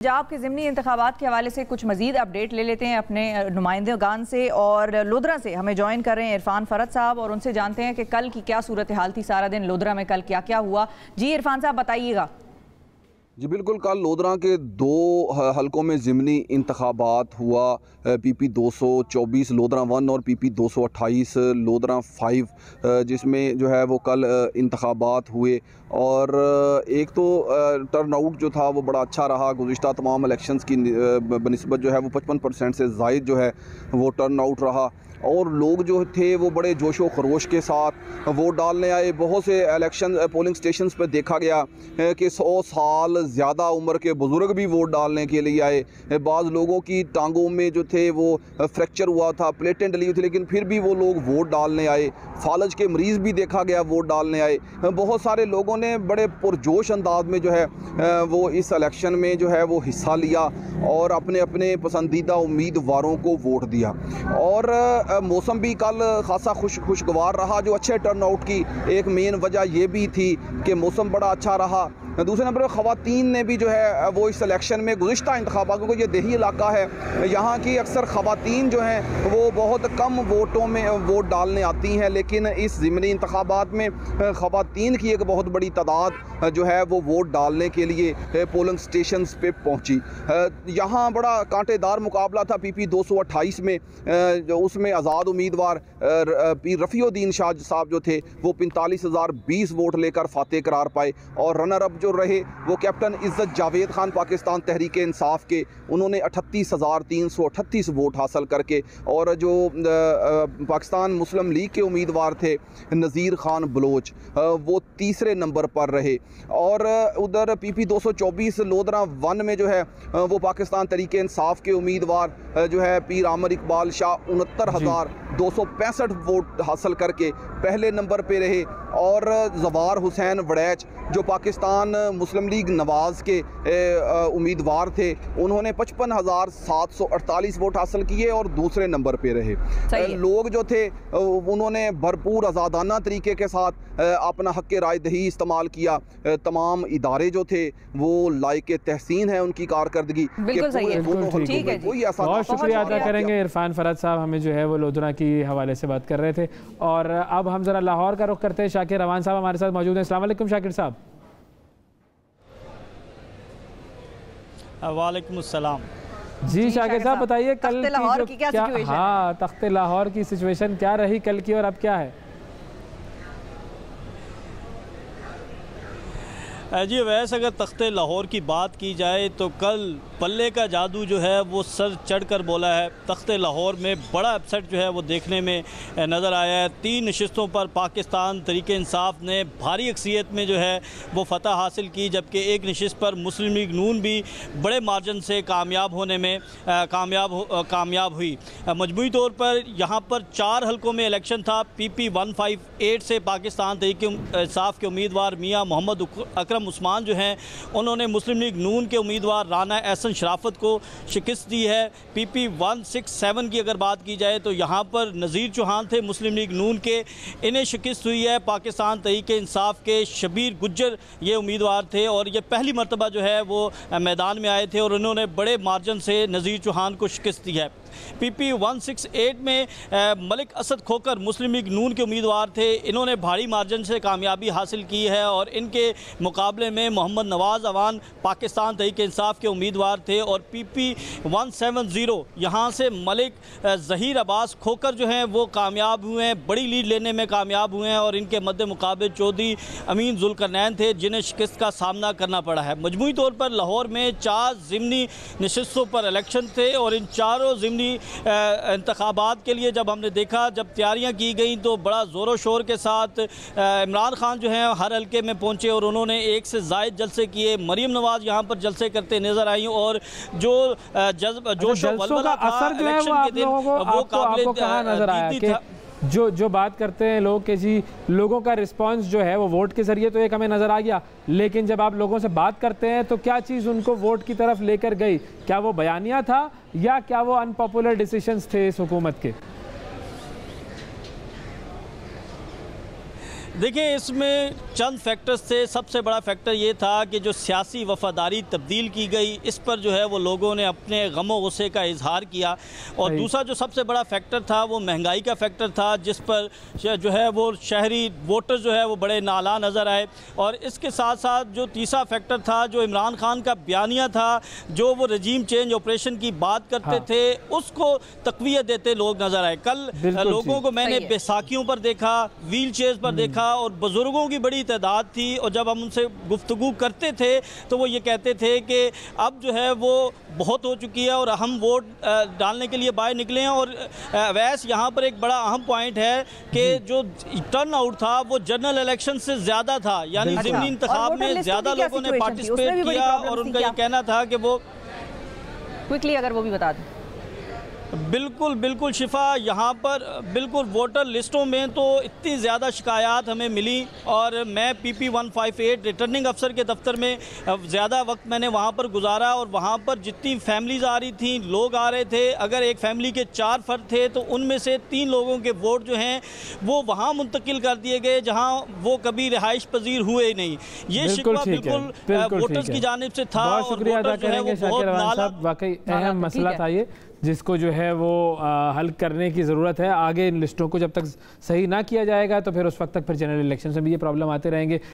पंजाब के ज़िमनी इंतखाबात के हवाले से कुछ मज़ीद अपडेट ले लेते हैं अपने नुमाइंदगान से, और लोधरा से हमें ज्वाइन कर रहे हैं इरफान फरद साहब, और उनसे जानते हैं कि कल की क्या सूरत हाल थी, सारा दिन लोधरा में कल क्या क्या हुआ। जी इरफान साहब बताइएगा। जी बिल्कुल, कल लोधरा के 2 हलकों में ज़िमनी इंतखाबात हुआ। PP 224 लोधरा 1 और PP 228 लोधरा 5, जिसमें जो है वो कल इंतखाबात हुए। और एक तो टर्न आउट जो था वो बड़ा अच्छा रहा। गुज़िश्ता तमाम इलेक्शंस की बनिस्बत जो है वो 55% से ज़ायद जो है वो टर्न आउट रहा, और लोग जो थे वो बड़े जोश व खरोश के साथ वोट डालने आए। बहुत से इलेक्शन पोलिंग स्टेशंस पर देखा गया कि 100 साल ज़्यादा उम्र के बुज़ुर्ग भी वोट डालने के लिए आए। बाज़ लोगों की टांगों में जो थे वो फ्रैक्चर हुआ था, प्लेटें डली हुई थी, लेकिन फिर भी वो लोग वोट डालने आए। फालज के मरीज़ भी देखा गया वोट डालने आए। बहुत सारे लोगों ने बड़े पुरजोश अंदाज में जो है वो इस इलेक्शन में जो है वो हिस्सा लिया और अपने अपने पसंदीदा उम्मीदवारों को वोट दिया। और मौसम भी कल खासा खुशगवार रहा। जो अच्छे टर्नआउट की एक मेन वजह ये भी थी कि मौसम बड़ा अच्छा रहा। दूसरे नंबर पर ख़वातीन ने भी जो है वो इस इलेक्शन में गुज़िश्ता इंतखाबात, क्योंकि ये देही इलाका है, यहाँ की अक्सर ख़वातीन जो हैं वो बहुत कम वोटों में वोट डालने आती हैं, लेकिन इस ज़िमनी इंतखाबात में ख़वातीन की एक बहुत बड़ी तादाद जो है वो वोट डालने के लिए पोलिंग स्टेशंस पे पहुँची। यहाँ बड़ा कांटेदार मुकाबला था PP 228 में, जो उसमें आज़ाद उम्मीदवार पीर रफ़ीउद्दीन शाह साहब जो थे वो 45,020 वोट लेकर फातेह करार पाए, और रनर अप जो रहे वो कैप्टन इज़्ज़त जावेद खान पाकिस्तान तहरीक इंसाफ के, उन्होंने 38,338 वोट हासिल करके, और जो पाकिस्तान मुस्लिम लीग के उम्मीदवार थे नज़ीर खान बलोच वो तीसरे नंबर पर रहे। और उधर PP 224 लोधरा 1 में जो है वो पाकिस्तान तहरीक इंसाफ के उम्मीदवार जो है पीर आमिर इकबाल शाह 69,265 वोट हासिल करके पहले नंबर पे रहे। और ज़वार हुसैन वड़ैच जो पाकिस्तान मुस्लिम लीग नवाज़ के उम्मीदवार थे, उन्होंने 55,748 वोट हासिल किए और दूसरे नंबर पे रहे। लोग जो थे उन्होंने भरपूर आज़ादाना तरीके के साथ अपना हक़ राय दही इस्तेमाल किया। तमाम इदारे जो थे वो लायक तहसीन है उनकी कारकर्दगी। बिल्कुल सही है, ठीक है, बहुत शुक्रिया अदा करेंगे इरफान फरद साहब, हमें जो है वो लोधरा की हवाले से बात कर रहे थे। और अब हम ज़रा लाहौर का रुख करते हैं। शाकिर रवान साहब हमारे साथ मौजूद हैं। अस्सलाम वालेकुम शाकिर साहब। वालेकुम अस्सलाम। जी शाकिर साहब बताइए कल की लाहौर की क्या सिचुएशन? हाँ, तख्ते लाहौर की सिचुएशन क्या रही कल की और अब क्या है? जी वैसे अगर तख्ते लाहौर की बात की जाए तो कल पल्ले का जादू जो है वो सर चढ़कर बोला है। तख्ते लाहौर में बड़ा अपसेट जो है वो देखने में नज़र आया है। 3 नशिस्तों पर पाकिस्तान तहरीक इंसाफ ने भारी अक्सियत में जो है वो फतह हासिल की, जबकि एक नशिस्त पर मुस्लिम लीग नून भी बड़े मार्जिन से कामयाब होने में कामयाब हुई। मजमूई तौर पर यहाँ पर 4 हलकों में इलेक्शन था। PP 158 से पाकिस्तान तहरीक इंसाफ के उम्मीदवार मियाँ मोहम्मद अकरम उस्मान जो हैं उन्होंने मुस्लिम लीग नून के उम्मीदवार राना एहसन शराफत को शिकस्त दी है। PP 167 की अगर बात की जाए तो यहाँ पर नज़ीर चौहान थे मुस्लिम लीग नून के, इन्हें शिकस्त हुई है। पाकिस्तान तहरीक इंसाफ के शबीर गुज्जर ये उम्मीदवार थे और ये पहली मरतबा जो है वो मैदान में आए थे और उन्होंने बड़े मार्जिन से नज़ीर चौहान को शिकस्त दी है। PP 168 में मलिक असद खोकर मुस्लिम लीग नून के उम्मीदवार थे, इन्होंने भारी मार्जिन से कामयाबी हासिल की है और इनके मुकाबले में मोहम्मद नवाज़ अवान पाकिस्तान तहरीक इंसाफ के उम्मीदवार थे। और PP 170 यहाँ से मलिक ज़हीर अब्बास खोकर जो हैं वो कामयाब हुए हैं, बड़ी लीड लेने में कामयाब हुए हैं और इनके मद्दे मुकाबले चौधरी अमीन जुल्करनैन थे जिन्हें शिकस्त का सामना करना पड़ा है। मजमूई तौर पर लाहौर में 4 ज़िमनी नशिस्तों पर इलेक्शन थे और इन चारों ज़िमनी इंतखाबात के लिए जब हमने देखा, जब तैयारियां की गई तो बड़ा ज़ोरों शोर के साथ इमरान खान जो हैं हर हल्के में पहुंचे और उन्होंने 1 से ज़ायद जलसे किए। मरीम नवाज़ यहां पर जलसे करते नज़र आई और जो जोश वल्वला था इलेक्शन के दिन वो काबिल था। जो बात करते हैं लोग कि जी लोगों का रिस्पांस जो है वो वोट के ज़रिए तो एक हमें नज़र आ गया, लेकिन जब आप लोगों से बात करते हैं तो क्या चीज़ उनको वोट की तरफ लेकर गई? क्या वो बयानिया था या क्या वो अनपॉपुलर डिसीजंस थे इस हुकूमत के? देखिए, इसमें चंद फैक्टर्स थे। सबसे बड़ा फैक्टर ये था कि जो सियासी वफादारी तब्दील की गई, इस पर जो है वो लोगों ने अपने गमो गुस्से का इजहार किया। और दूसरा जो सबसे बड़ा फैक्टर था वो महंगाई का फैक्टर था, जिस पर जो है वो शहरी वोटर जो है वो बड़े नाला नज़र आए। और इसके साथ साथ जो तीसरा फैक्टर था, जो इमरान खान का बयानिया था, जो वो रजीम चेंज ऑपरेशन की बात करते थे, उसको तक़वियत देते लोग नज़र आए। कल लोगों को मैंने बैसाखियों पर देखा, व्हील चेयर्स पर देखा और बुजुर्गों की बड़ी तादाद थी। और जब हम उनसे गुफ्तगू करते थे तो वो ये कहते थे कि अब जो है वो बहुत हो चुकी है और हम वोट डालने के लिए बाहर निकले हैं। और वैसे यहाँ पर एक बड़ा अहम पॉइंट है कि जो टर्न आउट था वो जनरल इलेक्शन से ज़्यादा था, यानी ज़िमनी इंतखाब में ज़्यादा लोगों ने पार्टिसिपेट किया। और उनका ये कहना था कि वो क्विकली अगर वो भी बता दें। बिल्कुल बिल्कुल शिफा, यहाँ पर बिल्कुल वोटर लिस्टों में तो इतनी ज़्यादा शिकायत हमें मिली। और मैं PP 158 रिटर्निंग अफसर के दफ्तर में ज़्यादा वक्त मैंने वहाँ पर गुजारा। और वहाँ पर जितनी फैमिलीज़ आ रही थी, लोग आ रहे थे, अगर एक फैमिली के 4 फर्द थे तो उनमें से 3 लोगों के वोट जो हैं वो वहाँ मुंतकिल कर दिए गए जहाँ वो कभी रिहाइश पजीर हुए ही नहीं। ये शिकवा बिल्कुल वोटर्स की जानिब से था। बहुत शुक्रिया अदा करेंगे शाकिर रहमान साहब, वाकई अहम मसला था ये, जिसको जो है वो हल करने की ज़रूरत है। आगे इन लिस्टों को जब तक सही ना किया जाएगा तो फिर उस वक्त तक फिर जनरल इलेक्शन में भी ये प्रॉब्लम आते रहेंगे।